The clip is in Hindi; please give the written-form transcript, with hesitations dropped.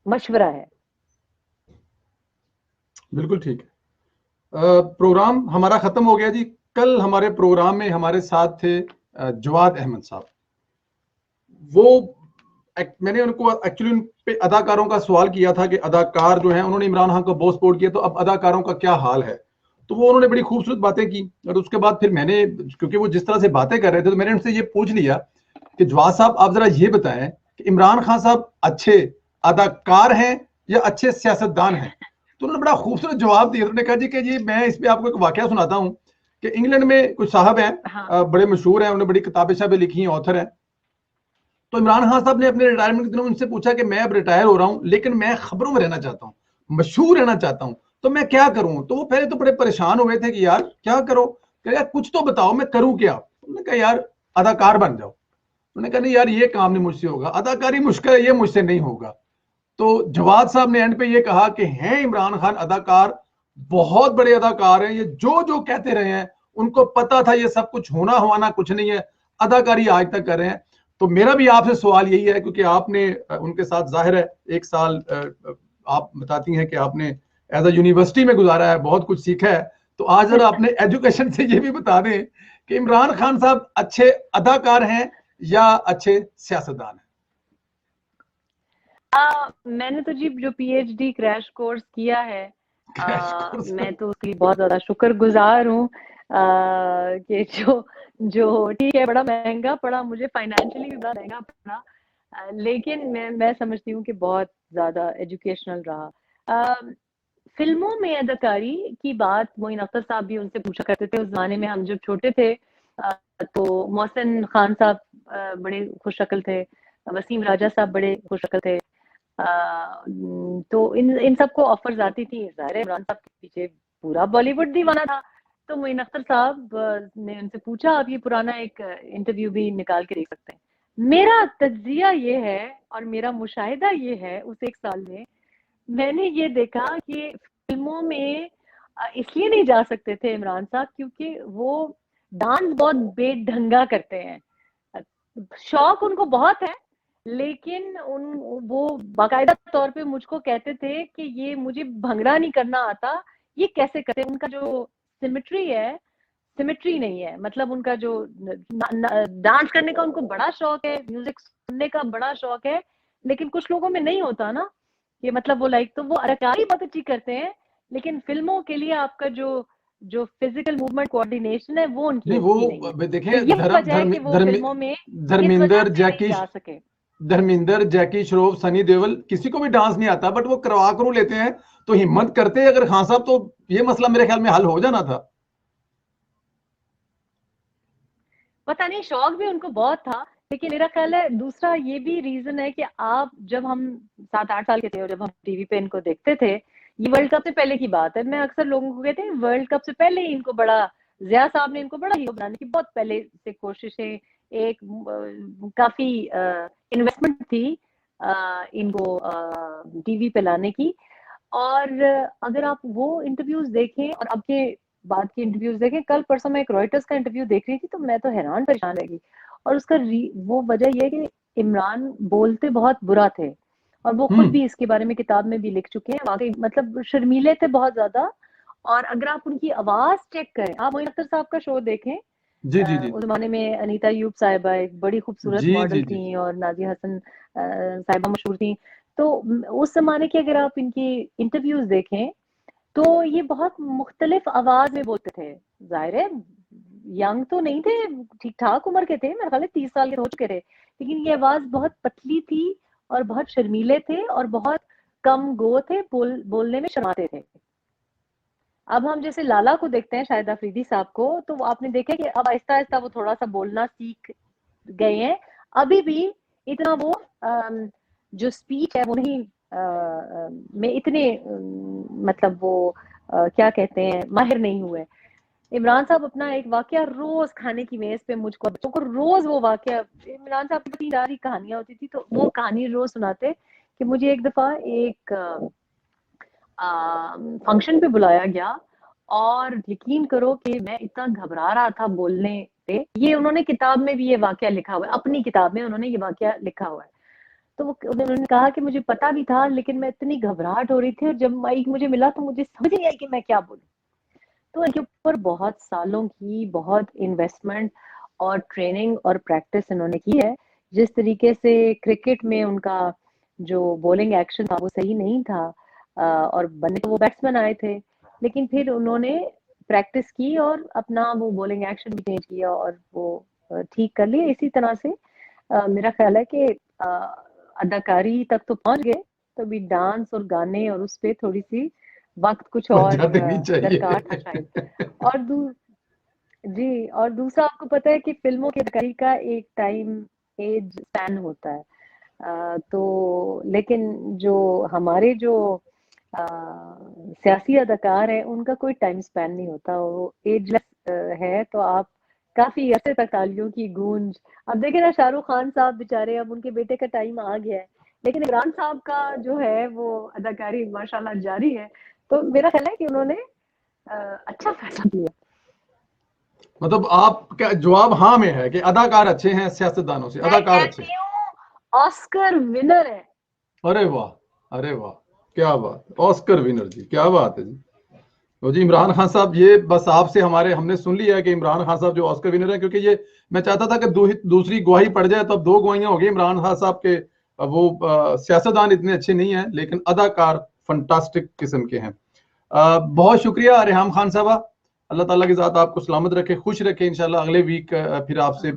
मशवरा है। बिल्कुल ठीक है। प्रोग्राम हमारा खत्म हो गया जी। कल हमारे प्रोग्राम में हमारे साथ थे जवाद अहमद साहब। वो मैंने उनको एक्चुअली उन पे अदाकारों का सवाल किया था कि अदाकार जो हैं उन्होंने इमरान खान को बहुत सपोर्ट किया, तो अब अदाकारों का क्या हाल है। तो वो उन्होंने बड़ी खूबसूरत बातें की, और उसके बाद फिर मैंने, क्योंकि वो जिस तरह से बातें कर रहे थे, तो मैंने उनसे ये पूछ लिया कि जवाद साहब आप जरा ये बताएं कि इमरान खान साहब अच्छे अदाकार हैं या अच्छे सियासतदान हैं। तो उन्होंने बड़ा खूबसूरत जवाब दिया। उन्होंने कहा जी कि जी मैं इस पर आपको एक वाकया सुनाता हूँ कि इंग्लैंड में कुछ साहब हैं, हाँ। बड़े मशहूर हैं, उन्होंने बड़ी किताबें शाबें लिखी हैं, ऑथर हैं। तो इमरान खान साहब ने अपने रिटायरमेंट के दिनों उनसे पूछा कि मैं अब रिटायर हो रहा हूं, लेकिन मैं खबरों में रहना चाहता हूं, मशहूर रहना चाहता हूं, तो मैं क्या करूं। तो वो पहले तो बड़े परेशान हुए थे कि यार क्या करो, कह यार कुछ तो बताओ मैं करूं क्या। उन्होंने कहा यार अदाकार बन जाओ। उन्होंने कहा नहीं यार ये काम नहीं मुझसे होगा, अदाकारी मुश्किल है, ये मुझसे नहीं होगा। तो जवाद साहब ने एंड पे ये कहा कि हैं इमरान खान अदाकार, बहुत बड़े अदाकार हैं, ये जो जो कहते रहे हैं उनको पता था ये सब कुछ होना हवाना कुछ नहीं है, अदाकारी आज तक कर रहे हैं। तो मेरा भी आपसे सवाल यही है, क्योंकि आपने उनके साथ जाहिर है एक साल आप बताती हैं कि आपने एज अ यूनिवर्सिटी में गुजारा है, बहुत कुछ सीखा है। तो आज जरा अपने एजुकेशन से ये भी बता दें कि इमरान खान साहब अच्छे अदाकार हैं या अच्छे सियासतदान हैं। मैंने तो जी जो पीएचडी क्रैश कोर्स किया है, क्रैश कोर्स। मैं तो उसकी बहुत ज्यादा शुक्रगुजार हूँ कि जो जो ठीक है बड़ा महंगा पड़ा मुझे, फाइनेंशियली भी बड़ा महंगा पड़ा, लेकिन मैं समझती हूँ कि बहुत ज्यादा एजुकेशनल रहा। फिल्मों में अदाकारी की बात मोइन अख्तर साहब भी उनसे पूछा करते थे। उस जमाने में हम जब छोटे थे तो मोहसिन खान साहब बड़े खुश शक्ल थे, वसीम राजा साहब बड़े खुश शक्ल थे। तो इन सबको ऑफर्स आती थी। जाहिर है इमरान साहब के पीछे पूरा बॉलीवुड दीवाना था। तो मोइन अख्तर साहब ने उनसे पूछा, आप ये पुराना एक इंटरव्यू भी निकाल के देख सकते हैं। मेरा तज्जिया ये है और मेरा मुशाहिदा ये है, उस एक साल में मैंने ये देखा कि फिल्मों में इसलिए नहीं जा सकते थे इमरान साहब क्योंकि वो डांस बहुत बेढंगा करते हैं। शौक उनको बहुत है, लेकिन वो बाकायदा तौर पे मुझको कहते थे कि ये मुझे भंगड़ा नहीं करना आता, ये कैसे करते। उनका जो सिमेट्री है, सिमेट्री नहीं है, मतलब उनका जो डांस करने का उनको बड़ा शौक है, म्यूजिक सुनने का बड़ा शौक है, लेकिन कुछ लोगों में नहीं होता ना कि मतलब वो लाइक, तो वो अदाकारी बहुत अच्छी करते हैं, लेकिन फिल्मों के लिए आपका जो जो फिजिकल मूवमेंट कोऑर्डिनेशन है वो उनकी नहीं अच्छी नहीं है। वो तो देखिए ये वजह है कि वो फिल्मों में इस वजह धर्मिंदर से नहीं जैकी, जा सके। धर्मिंदर जैकी श्रॉफ सनी देओल किसी को भी डांस नहीं आता, बट वो करवा करू लेते हैं। तो हिम्मत करते अगर खान साहब तो ये मसला मेरे ख्याल में हल हो जाना था। पता नहीं शौक भी उनको बहुत था, लेकिन मेरा ख्याल है दूसरा ये भी रीजन है कि आप जब हम 7-8 साल के थे और जब हम टीवी पे इनको देखते थे, ये वर्ल्ड कप से पहले की बात है, मैं अक्सर लोगों को कहते हैं वर्ल्ड कप से पहले ही इनको बड़ा, जिया साहब ने इनको बड़ा हीरो बनाने की बहुत पहले से कोशिशें, एक काफी इन्वेस्टमेंट थी इनको टीवी पे लाने की। और अगर आप वो इंटरव्यूज देखें और अब के बाद की इंटरव्यूज देखें, कल परसों मैं एक रॉयटर्स का इंटरव्यू देख रही थी तो मैं तो हैरान परेशान रह गई। और उसका वो वजह ये है कि इमरान बोलते बहुत बुरा थे, और वो खुद भी इसके बारे में किताब में भी लिख चुके हैं। वाकई मतलब शर्मीले थे बहुत ज्यादा। और अगर आप उनकी आवाज चेक करें, आप मोइन अख्तर साहब का शो देखें, जी जी जी उस जमाने में अनीता अयूब साहिबा एक बड़ी खूबसूरत जी जी मॉडल जी थी और नाजिया हसन साहिबा मशहूर थी। तो उस जमाने के अगर आप इनकी इंटरव्यूज देखें तो ये बहुत मुख्तलिफ आवाज में बोलते थे। जाहिर है यंग तो नहीं थे, ठीक ठाक उम्र के थे, मेरे ख्याल 30 साल के हो चुके थे, लेकिन ये आवाज बहुत पतली थी और बहुत शर्मीले थे और बहुत कम गो थे, बोलने में शर्माते थे। अब हम जैसे लाला को देखते हैं, शाहिद अफरीदी साहब को, तो आपने देखा कि अब आहिस्ता आहिस्ता वो थोड़ा सा बोलना सीख गए हैं। अभी भी इतना वो जो स्पीच है वो नहीं में इतने मतलब वो क्या कहते हैं माहिर नहीं हुए। इमरान साहब अपना एक वाकया रोज खाने की मेज पे मुझको बच्चों को रोज वो वाकया, इमरान साहब की 3 कहानियां होती थी तो वो कहानी रोज सुनाते कि मुझे एक दफा एक फंक्शन पे बुलाया गया और यकीन करो कि मैं इतना घबरा रहा था बोलने पे। ये उन्होंने किताब में भी ये वाकया लिखा हुआ है, अपनी किताब में उन्होंने ये वाकया लिखा हुआ है। तो उन्होंने कहा कि मुझे पता भी था, लेकिन मैं इतनी घबराहट हो रही थी और जब माइक मुझे मिला तो मुझे समझ नहीं आई कि मैं क्या बोलूं। तो इनके ऊपर बहुत सालों की बहुत इन्वेस्टमेंट और ट्रेनिंग और प्रैक्टिस इन्होंने की है। जिस तरीके से क्रिकेट में उनका जो बॉलिंग एक्शन था वो सही नहीं था, और बनने तो वो बैट्समैन आए थे, लेकिन फिर उन्होंने प्रैक्टिस की और अपना वो बॉलिंग एक्शन भी चेंज किया और वो ठीक कर लिया। इसी तरह से मेरा ख्याल है कि अदाकारी तक तो पहुंच गए, तो अभी डांस और गाने और उस पे थोड़ी सी वक्त कुछ और वजह देनी दरकार था चाहिए। शायद। और जी, और दूसरा आपको पता है कि फिल्मों की अदाकारी का एक टाइम एज स्पैन होता है, तो लेकिन जो हमारे जो सियासी अदाकार है उनका कोई टाइम स्पैन नहीं होता, वो एजलेस है। तो आप काफी अरसे तक तालियों की गूंज, अब देखें ना शाहरुख खान साहब बेचारे, अब उनके बेटे का टाइम आ गया है, लेकिन इमरान साहब का जो है वो अदाकारी माशाल्लाह जारी है। तो मेरा ख्याल है कि उन्होंने अच्छा फैसला किया। मतलब आपका जवाब हाँ में है कि अदाकार अच्छे हैं, सियासतदानों से मैं अदाकार अच्छे हैं। कहती हूँ ऑस्कर विनर है। अरे वाह, अरे वाह, क्या बात, ऑस्कर विनर जी, क्या बात है जी। तो जी इमरान खान साहब, ये बस आपसे हमने सुन लिया है कि इमरान खान साहब जो ऑस्कर विनर है, क्योंकि ये मैं चाहता था कि दूसरी गवाही पड़ जाए, तो अब 2 गवाहियां हो गई इमरान खान साहब के। वो सियासतदान इतने अच्छे नहीं है, लेकिन अदाकार फंटास्टिक किस्म के हैं। बहुत शुक्रिया रेहाम खान साहबा, अल्लाह ताला की ज़ात आपको सलामत रखे, खुश रखे। इंशाल्लाह अगले वीक फिर आपसे